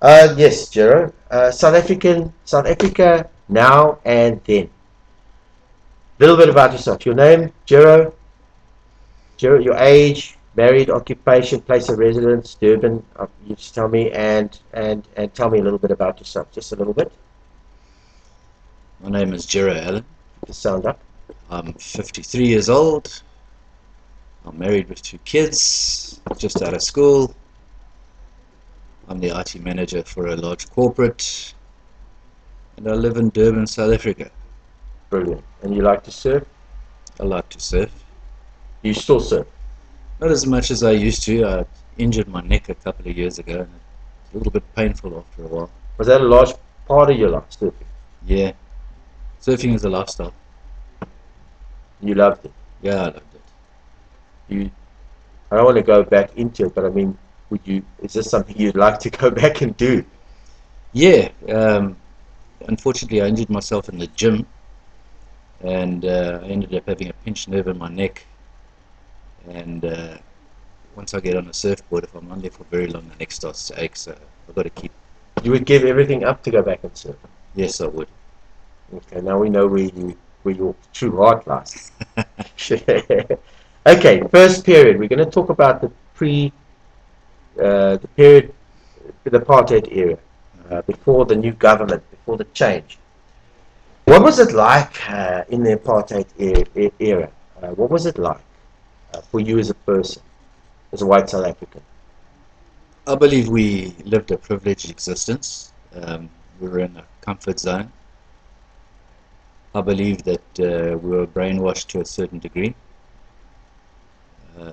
Yes, Jero. South Africa now and then. A little bit about yourself. Your name, Jero. Jero, your age, married, occupation, place of residence, Durban. You just tell me and tell me a little bit about yourself. Just a little bit. My name is Jero Allan. To sound up. I'm 53 years old. I'm married with 2 kids, just out of school. I'm the IT manager for a large corporate, and I live in Durban, South Africa. Brilliant. And you like to surf? I like to surf. You still surf? Not as much as I used to. I injured my neck a couple of years ago, and it's a little bit painful after a while. Was that a large part of your life, surfing? Yeah, surfing is a lifestyle. You loved it. Yeah, I loved it. You, I don't want to go back into it, but I mean, would you? Is this something you'd like to go back and do? Yeah, unfortunately I injured myself in the gym, and I ended up having a pinched nerve in my neck, and once I get on a surfboard, if I'm on there for very long, the neck starts to ache, so I've got to keep. You would give everything up to go back and surf. Yes, I would. Okay, now we know where your true heart lies. Okay, first period. We're going to talk about the period, the apartheid era, before the new government, before the change. What was it like in the apartheid era? What was it like for you as a person, as a white South African? I believe we lived a privileged existence. We were in a comfort zone. I believe that we were brainwashed to a certain degree. Uh,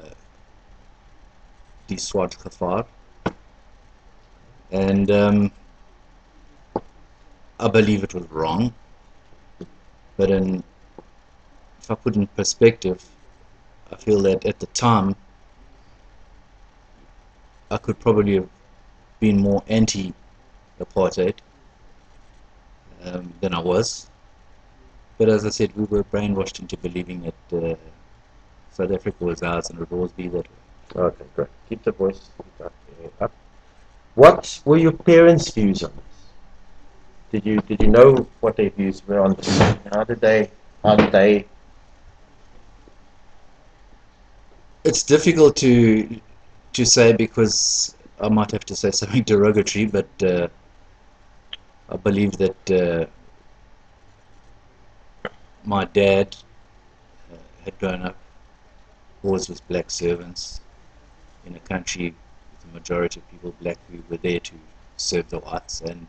die zwart gevaar. And I believe it was wrong. But if I put in perspective, I feel that at the time I could probably have been more anti-apartheid than I was. But as I said, we were brainwashed into believing that South Africa was ours and it would always be that way. Okay, great. Keep the voice up. What were your parents' views on this? Did you know what their views were on this? How did they? It's difficult to say because I might have to say something derogatory, but I believe that my dad had grown up always with black servants in a country with a majority of people black who were there to serve the whites, and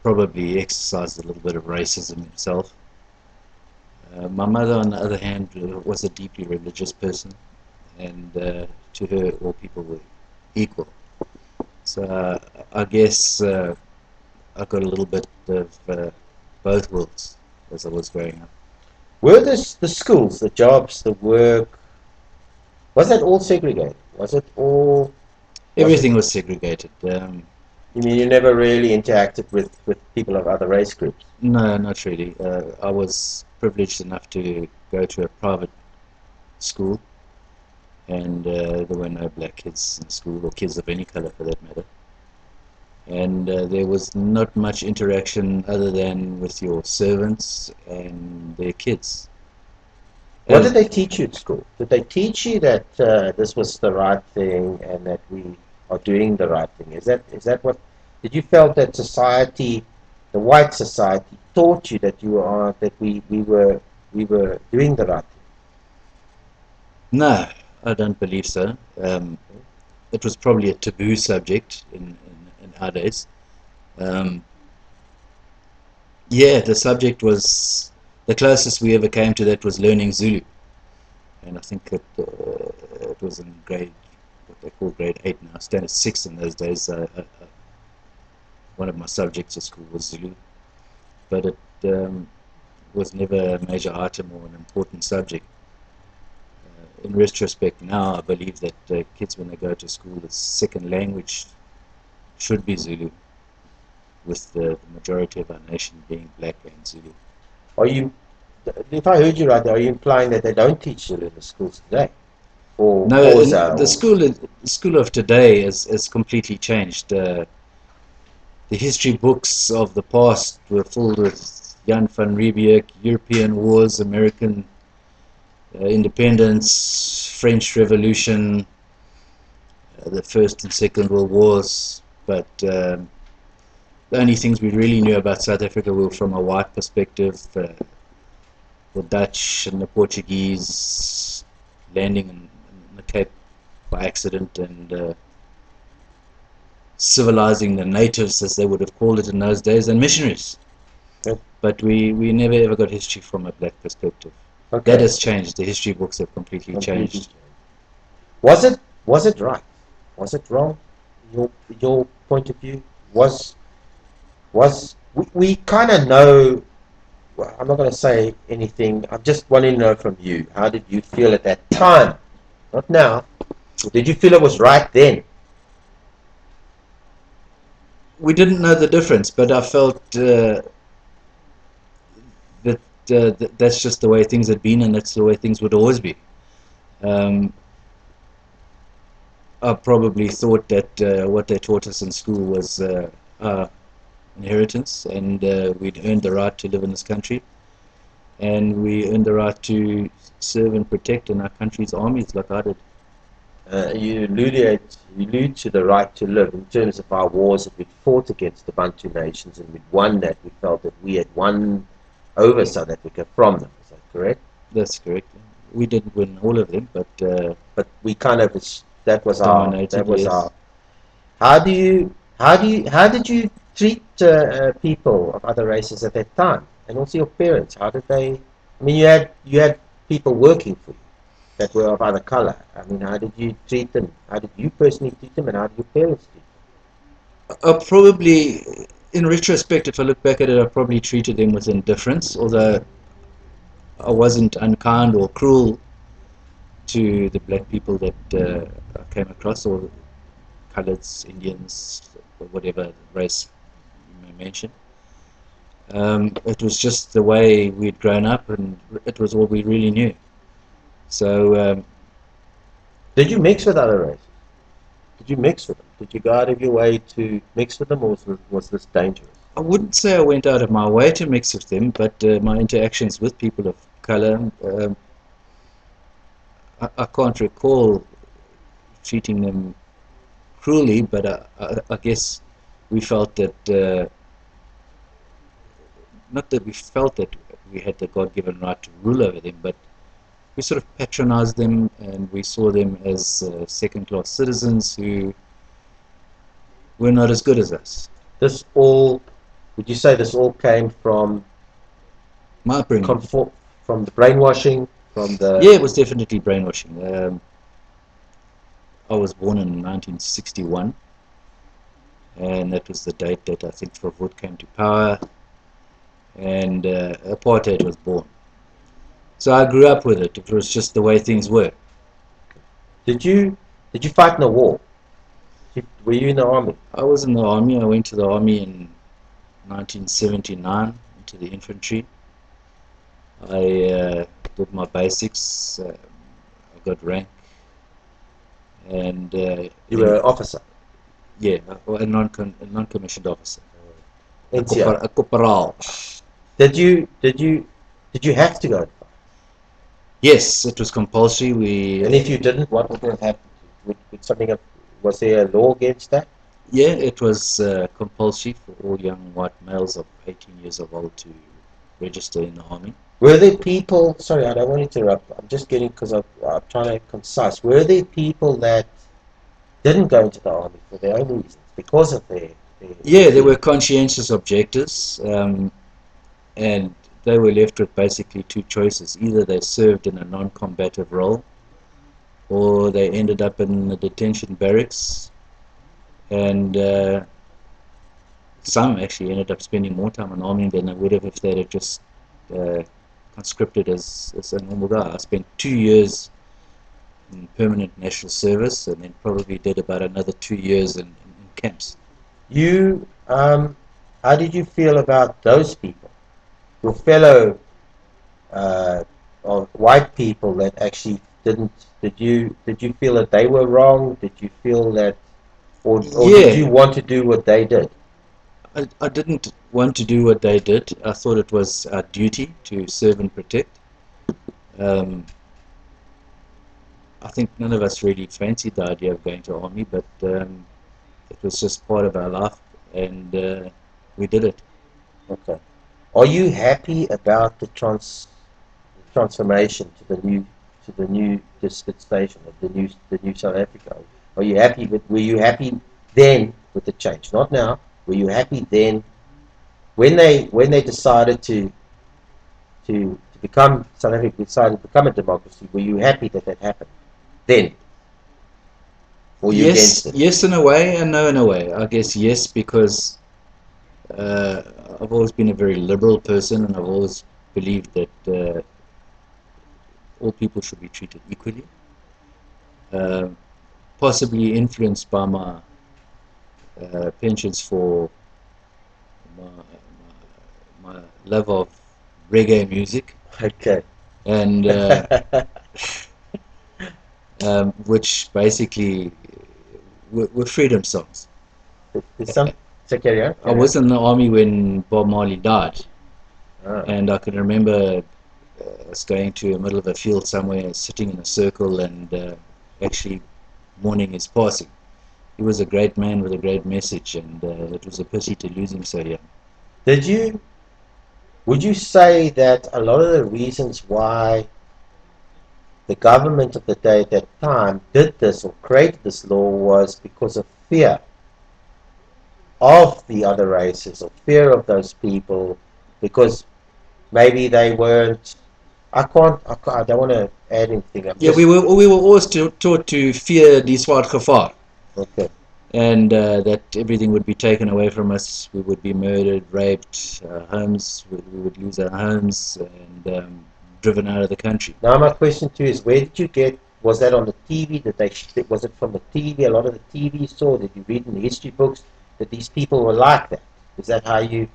probably exercised a little bit of racism himself. My mother, on the other hand, was a deeply religious person, and to her, all people were equal. So I guess I got a little bit of both worlds as I was growing up. Were this the schools, the jobs, the work? Was that all segregated? Was it all? Was it? Everything was segregated. You mean you never really interacted with people of other race groups? No, not really. I was privileged enough to go to a private school, and there were no black kids in school, or kids of any color for that matter. And there was not much interaction other than with your servants and their kids. What did As they teach you at school? Did they teach you that this was the right thing and that we are doing the right thing? Is that what? Did you felt that society, the white society, taught you that you are that we were doing the right No, I don't believe so. thing? It was probably a taboo subject in our days. Um, yeah, the subject was the closest we ever came to that was learning Zulu, and I think it was in grade what they call grade 8 now, standard 6 in those days. One of my subjects at school was Zulu, but it was never a major item or an important subject. In retrospect, now I believe that kids, when they go to school, the second language should be Zulu, with the majority of our nation being black and Zulu. Are you? If I heard you right, are you implying that they don't teach Zulu in the schools today? or No, Xhosa the or school of today has completely changed. The history books of the past were filled with Jan van Riebeeck, European wars, American independence, French Revolution, the First and Second World Wars. But the only things we really knew about South Africa were from a white perspective. The Dutch and the Portuguese landing in the Cape by accident and civilizing the natives, as they would have called it in those days, and missionaries. Yep. But we never ever got history from a black perspective. Okay. That has changed. The history books have completely changed. Was it right? Was it wrong? Your point of view was we kind of know. Well, I'm not going to say anything. I just want to know from you. How did you feel at that time? Not now. Did you feel it was right then? We didn't know the difference, but I felt that that's just the way things had been, and that's the way things would always be. I probably thought that what they taught us in school was our inheritance, and we'd earned the right to live in this country, and we earned the right to serve and protect in our country's armies, like I did. You allude to the right to live in terms of our wars that we fought against the Bantu nations, and we'd won that. We felt that we had won over South Africa from them. Is that correct? That's correct. We didn't win all of them, but we kind of that was dominated. Yes. our. How did you treat people of other races at that time, and also your parents? How did they? I mean, you had people working for you that were of other color. I mean, how did you treat them? How did you personally treat them, and how did your parents treat them? Probably, in retrospect, if I look back at it, I probably treated them with indifference, although I wasn't unkind or cruel to the black people that I came across, or coloreds, Indians, or whatever race you may mention. It was just the way we'd grown up, and it was all we really knew. So, did you mix with other races? Did you mix with them? Did you go out of your way to mix with them, or was this dangerous? I wouldn't say I went out of my way to mix with them, but my interactions with people of color, I can't recall treating them cruelly, but I guess we felt that, not that we felt that we had the God-given right to rule over them, but we sort of patronized them, and we saw them as second-class citizens who were not as good as us. This all, would you say this all came from My upbringing? From the brainwashing, from the... Yeah, it was definitely brainwashing. I was born in 1961, and that was the date that I think Verwoerd came to power, and apartheid was born. So I grew up with it. It was just the way things were. Did you fight in a war? Were you in the army? I was in the army. I went to the army in 1979 into the infantry. I did my basics. I got rank, and you were an officer. Yeah, a non-commissioned officer. NCO. A corporal. Did you have to go? Yes, it was compulsory. And if you didn't, what would have happened? Would something have, was there a law against that? Yeah, it was compulsory for all young white males of 18 years of old to register in the army. Were there people, sorry, I don't want to interrupt, I'm just getting, because I'm trying to be concise, were there people that didn't go into the army for their own reasons, because of their yeah, there were conscientious objectors, and they were left with basically two choices. Either they served in a non-combative role, or they ended up in the detention barracks, and some actually ended up spending more time in the army than they would have if they had just conscripted as a normal guy. I spent 2 years in permanent national service, and then probably did about another 2 years in camps. You, how did you feel about those people, your fellow white people that actually Did you feel that they were wrong? Did you feel that, or did you Yeah, want to do what they did? I didn't want to do what they did. I thought it was our duty to serve and protect. Um, I think none of us really fancied the idea of going to army, but it was just part of our life, and we did it. Okay. Are you happy about transformation to the new dispensation of the new South Africa? Are you happy with? Were you happy then with the change? Not now. Were you happy then when they decided to become South Africa decided to become a democracy? Were you happy that that happened then? Or were you against Yes, it? yes in a way, and no in a way. I guess yes because uh, I've always been a very liberal person, and I've always believed that all people should be treated equally. Uh, Possibly influenced by my penchants for my love of reggae music, Okay. and which basically were freedom songs. There's some. So carry on. I Carry on. was in the army when Bob Marley died, Ah. and I can remember us going to the middle of a field somewhere, sitting in a circle, and actually mourning his passing. He was a great man with a great message, and it was a pity to lose him so young. Did you? Would you say that a lot of the reasons why the government of the day at that time did this or created this law was because of fear of the other races or fear of those people because maybe they weren't. I don't want to add anything. I'm Yeah, just we were always taught to fear die swart gevaar, okay. and that everything would be taken away from us. We would be murdered, raped, homes, we would lose our homes, and driven out of the country. Now my question to you is, where did you get? Was that on the TV? Was it from the TV? A lot of the TV saw. Did you read in the history books that these people were like that? Is that how you?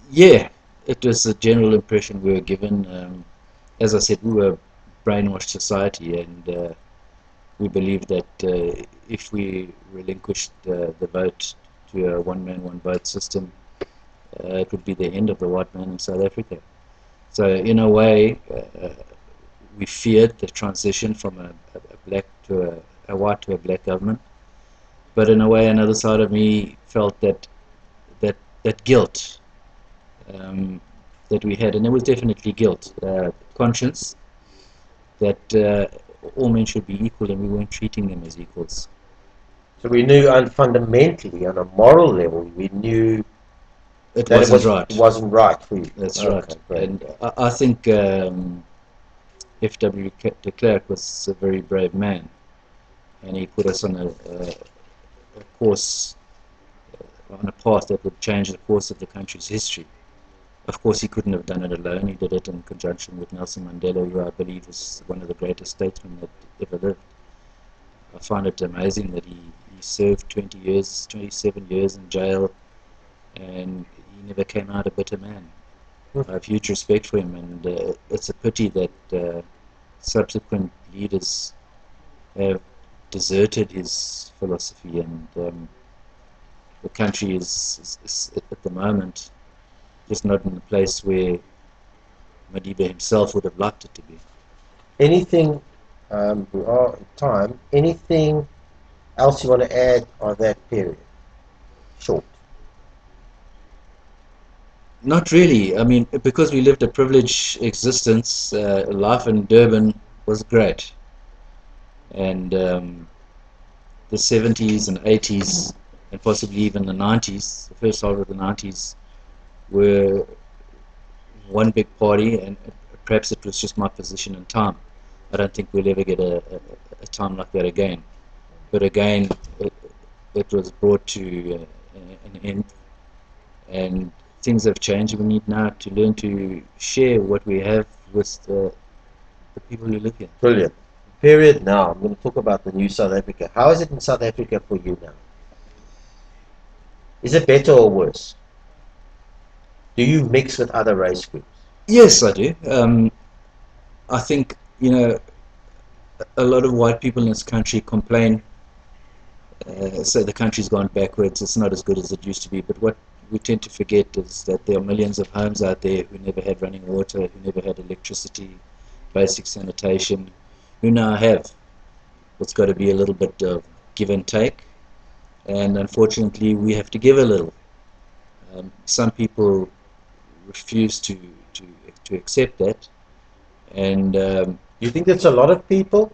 Yeah, it was a general impression we were given. As I said, we were a brainwashed society, and we believed that if we relinquished the vote to a one man, one vote system, it would be the end of the white man in South Africa. So, in a way, we feared the transition from a black to a white to a black government. But in a way, another side of me felt that guilt um, that we had, and there was definitely guilt, conscience that all men should be equal, and we weren't treating them as equals. So we knew, and fundamentally, on a moral level, we knew It that wasn't it right. wasn't right for you. That's right. Okay, great. And I think F.W. de Klerk was a very brave man, and he put us on a course, on a path that would change the course of the country's history. Of course, he couldn't have done it alone. He did it in conjunction with Nelson Mandela, who I believe was one of the greatest statesmen that ever lived. I find it amazing that he served 20 years, 27 years in jail, and he never came out a bitter man. I have huge respect for him, and it's a pity that subsequent leaders have deserted his philosophy, and the country is at the moment just not in the place where Madiba himself would have liked it to be. Anything? We are in time. Anything else you want to add on that period? Short. Not really. I mean, because we lived a privileged existence, life in Durban was great, and the 70s and 80s, and possibly even the 90s, the first half of the 90s, were one big party, and perhaps it was just my position in time. I don't think we'll ever get a time like that again. But again, it was brought to an end, and things have changed. We need now to learn to share what we have with the people who live here. Brilliant. Period. Now I'm going to talk about the new South Africa. How is it in South Africa for you now? Is it better or worse? Do you mix with other race groups? Yes, I do. I think, you know, a lot of white people in this country complain, say the country's gone backwards, it's not as good as it used to be. But what we tend to forget is that there are millions of homes out there who never had running water, who never had electricity, basic sanitation, who now have. It's got to be a little bit of give and take, and unfortunately, we have to give a little. Some people refuse to accept that, and You think it's a lot of people?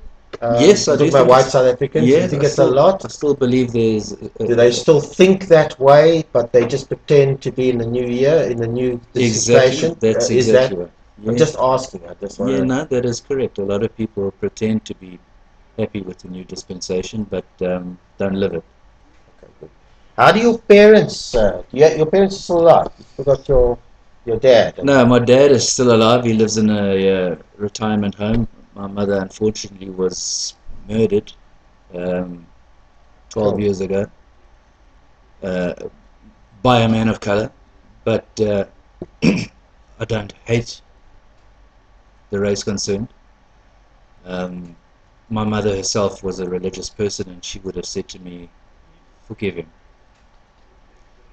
yes, I We're do talking about think white it's South Africans. You yes. think it's a I lot? still believe there's Do they still think that way, but they just pretend to be in the new year, in the new exactly dispensation? that's Is exactly that? right. I'm Yeah, just asking. I just want yeah, to. no, that is correct. A lot of people pretend to be happy with the new dispensation, but don't live it. Okay, good. How do your parents? Your parents are still alive. You still got your dad and No, my dad is still alive. He lives in a retirement home. My mother, unfortunately, was murdered um, 12 oh, years ago uh, by a man of color. But I don't hate the race concerned. Um, my mother herself was a religious person, and she would have said to me, "Forgive him."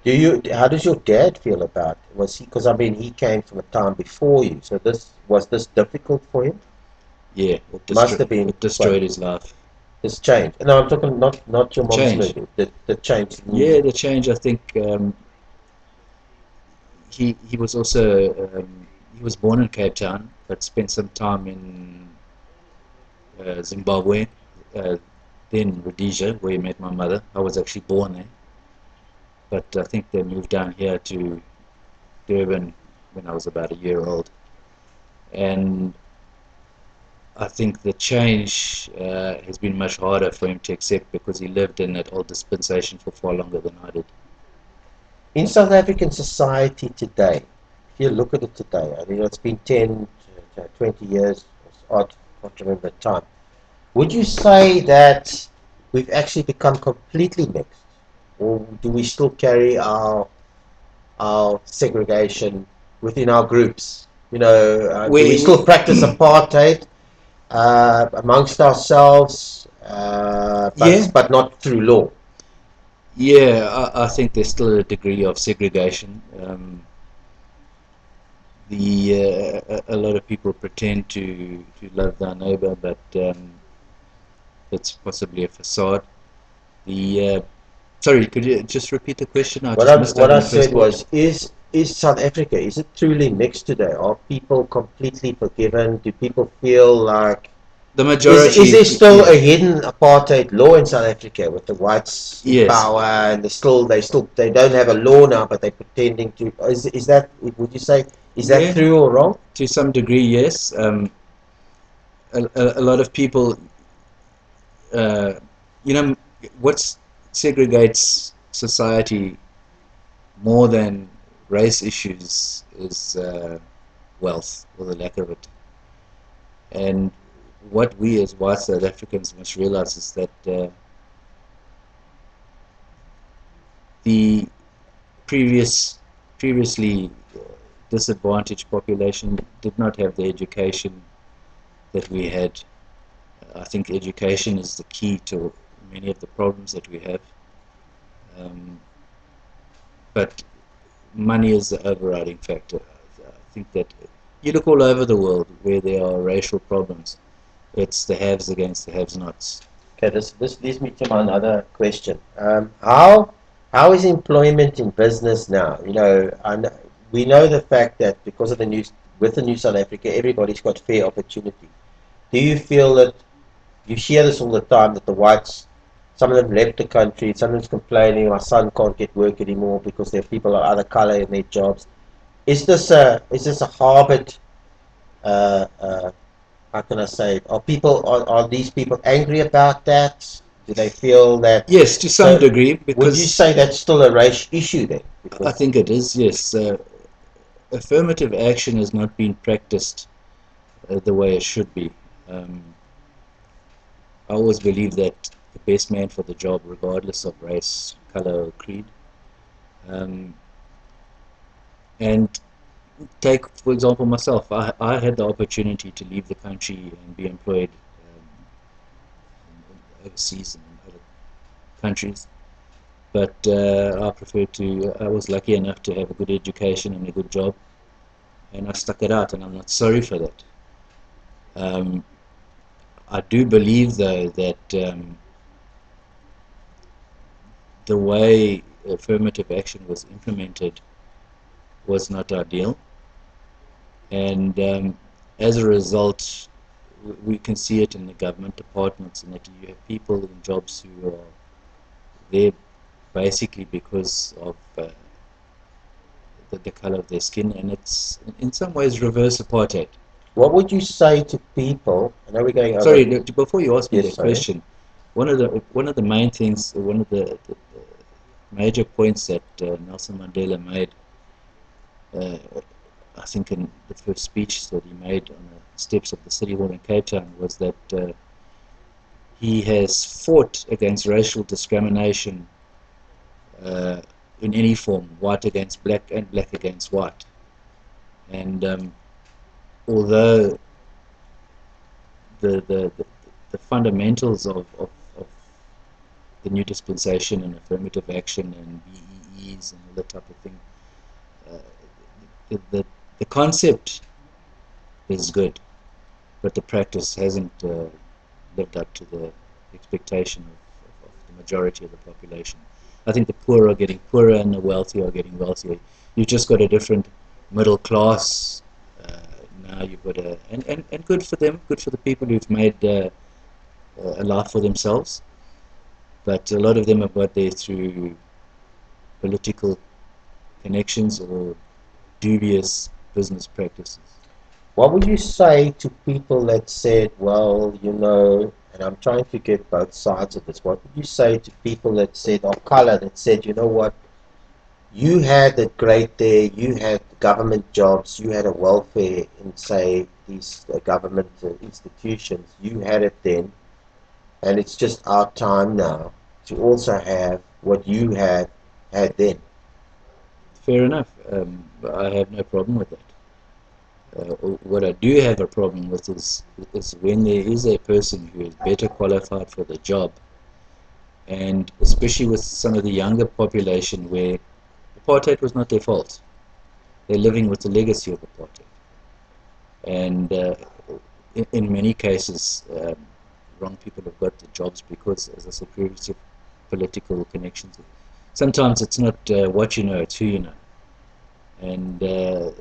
do you? How does your dad feel about it? Was he? Because I mean, he came from a time before you. So this difficult for him? Yeah, Must have been it quite destroyed his life. this change. No, I'm talking not your The mom's change, murder. The change. yeah, the change. I think he was also he was born in Cape Town, but spent some time in Zimbabwe, uh, then Rhodesia, where he met my mother. I was actually born there, but I think they moved down here to Durban when I was about a year old, and I think the change has been much harder for him to accept because he lived in that old dispensation for far longer than I did. In South African society today, if you look at it today, I mean, it's been 10 to 20 years, I can't remember the time. Would you say that we've actually become completely mixed? Or do we still carry our segregation within our groups? Do we We still practice apartheid amongst ourselves, yeah, but not through law? yeah, I think there's still a degree of segregation. A lot of people pretend to love their neighbor, but it's possibly a facade. The sorry, could you just repeat the question? I just missed What out in I the first said part. was, is South Africa, is it truly mixed today? Are people completely forgiven? Do people feel like The is majority, there still yeah, a hidden apartheid law in South Africa with the whites in yes, power and they don't have a law now, but they're pretending to? Is that, would you say, is that yeah, true or wrong? to some degree, yes. A lot of people, uh, you know, what segregates society more than race issues is wealth or the lack of it. And what we as white South Africans must realize is that the previous previously disadvantaged population did not have the education that we had. I think education is the key to many of the problems that we have. Um, but money is the overriding factor. I think that you look all over the world where there are racial problems. It's the haves against the have-nots. Okay, this leads me to my another question. How is employment in business now? We know the fact that because of with the new South Africa, everybody's got fair opportunity. Do you feel that you hear this all the time that the whites, some of them left the country, some of them's complaining, my son can't get work anymore because there are people of other color in their jobs. Is this a harbored how can I say, are these people angry about that? Do they feel that? Yes, to some So, degree, would you because say that's still a race issue then? I Because think it is, yes. Affirmative action has not been practiced the way it should be. Um, I always believe that the best man for the job, regardless of race, color, or creed. Um, and take, for example, myself. I had the opportunity to leave the country and be employed overseas and in other countries. But I prefer to. I was lucky enough to have a good education and a good job, and I stuck it out, and I'm not sorry for that. I do believe, though, that the way affirmative action was implemented was not ideal, and as a result, we can see it in the government departments, and that you have people in jobs who are there basically because of the color of their skin, and it's in some ways reverse apartheid. What would you say to people? I know we're going over. Sorry, before you ask me Yes, that sorry. question, one of the main things, one of the major points that Nelson Mandela made, I think in the first speech that he made on the steps of the City Hall in Cape Town, was that he has fought against racial discrimination in any form, white against black and black against white. And although the fundamentals of the new dispensation and affirmative action and BEEs and all that type of thing, the concept is good, but the practice hasn't lived up to the expectation of the majority of the population. I think the poor are getting poorer and the wealthy are getting wealthier. You've just got a different middle class now. You've got and good for them, good for the people who've made a life for themselves. But a lot of them have got there through political connections or dubious business practices. What would you say to people that said, well, and I'm trying to get both sides of this, what would you say to people that said, of color, that said, you know what, you had it great there, you had government jobs, you had a welfare in, say, these government institutions, you had it then, and it's just our time now to also have what you had then? Fair enough. I have no problem with that. What I do have a problem with is when there is a person who is better qualified for the job, and especially with some of the younger population where apartheid was not their fault. They're living with the legacy of apartheid. And in many cases, wrong people have got the jobs because, as I said previously, political connections. Sometimes it's not what you know, it's who you know. And the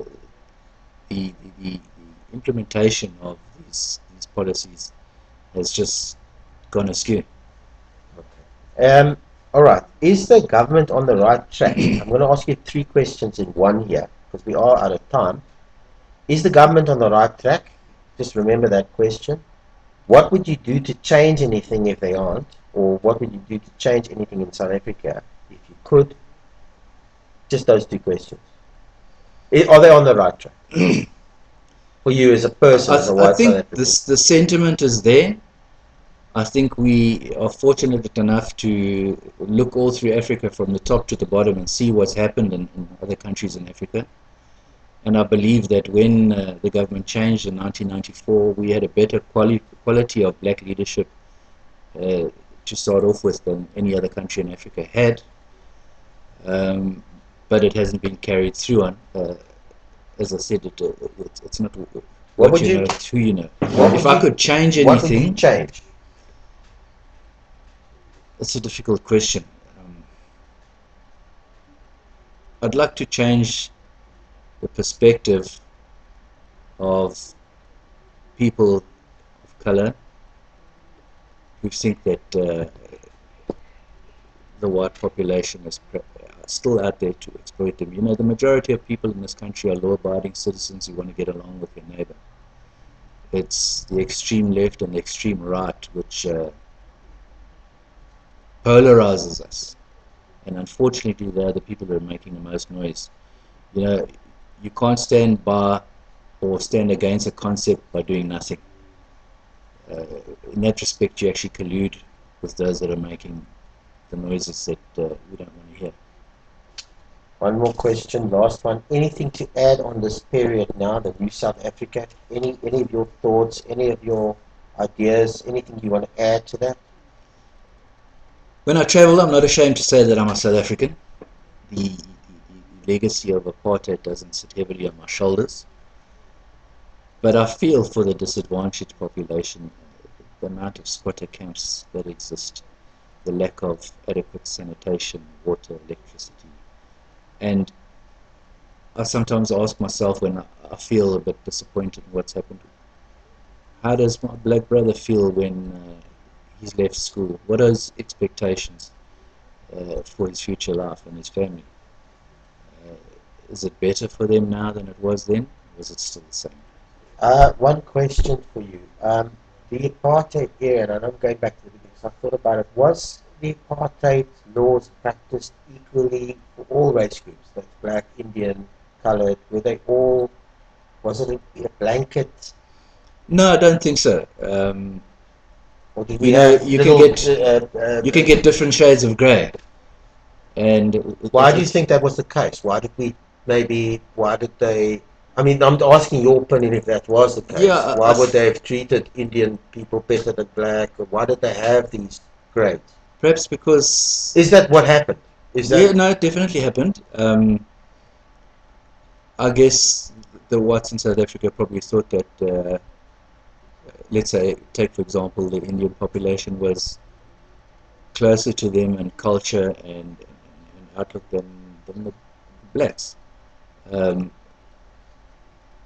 implementation of these policies has just gone askew. Okay. All right. Is the government on the right track? I'm going to ask you 3 questions in one here because we are out of time. Is the government on the right track? Just remember that question. What would you do to change anything if they aren't? Or what would you do to change anything in South Africa if you could? Just those 2 questions. Are they on the right track? For you as a person, as a I white South think African. the sentiment is there. I think we are fortunate enough to look all through Africa from the top to the bottom and see what's happened in other countries in Africa. And I believe that when the government changed in 1994, we had a better quality of black leadership to start off with than any other country in Africa had. But it hasn't been carried through on. As I said, it's not what you know, it's who you know. If I could change anything, what would you change? It's a difficult question. I'd like to change the perspective of people of color who think that the white population is still out there to exploit them. You know, the majority of people in this country are law-abiding citizens who want to get along with their neighbor. It's the extreme left and the extreme right which polarizes us. And unfortunately, they're the people that are making the most noise. You know, you can't stand by or stand against a concept by doing nothing. In that respect, you actually collude with those that are making the noises that we don't want to hear. One more question, last one. Anything to add on this period now, the new South Africa? Any of your thoughts, any of your ideas, anything you want to add to that? When I travel, I'm not ashamed to say that I'm a South African. The legacy of apartheid doesn't sit heavily on my shoulders, but I feel for the disadvantaged population, the amount of squatter camps that exist, the lack of adequate sanitation, water, electricity. And I sometimes ask myself when I feel a bit disappointed in what's happened, how does my black brother feel when he's left school? What are his expectations for his future life and his family? Is it better for them now than it was then? Or is it still the same? One question for you. The apartheid era, and I'm going back to the beginning, so I thought about it. Was the apartheid laws practiced equally for all race groups, that's black, Indian, colored? Were they all, was it a blanket, No, I don't think so. or did we You know, have little, you can get different shades of grey, and why do you think that was the case? Why did we, maybe, why did they, I mean, I'm asking your opinion if that was the case. yeah, Why would they have treated Indian people better than black? Or why did they have these grades? perhaps because Is that what happened? Is that yeah, no, it definitely happened. I guess the whites in South Africa probably thought that, let's say, take for example, the Indian population was closer to them in culture and outlook than the blacks. Um,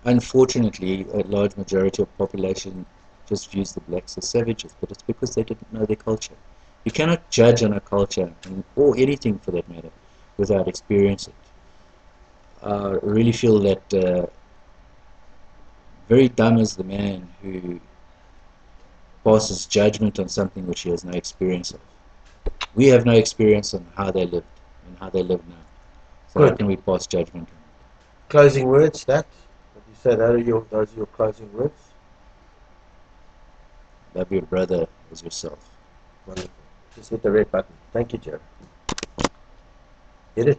Unfortunately, a large majority of the population just views the blacks as savages, but it's because they didn't know their culture. You cannot judge on a culture, or anything for that matter, without experiencing it. I really feel that very dumb is the man who passes judgment on something which he has no experience of. We have no experience on how they lived and how they live now. So how good? can we pass judgment on it? Closing words, that? Would you say those are your closing words? Love your brother as yourself. Wonderful. Just hit the red button. Thank you, Joe. Hit it.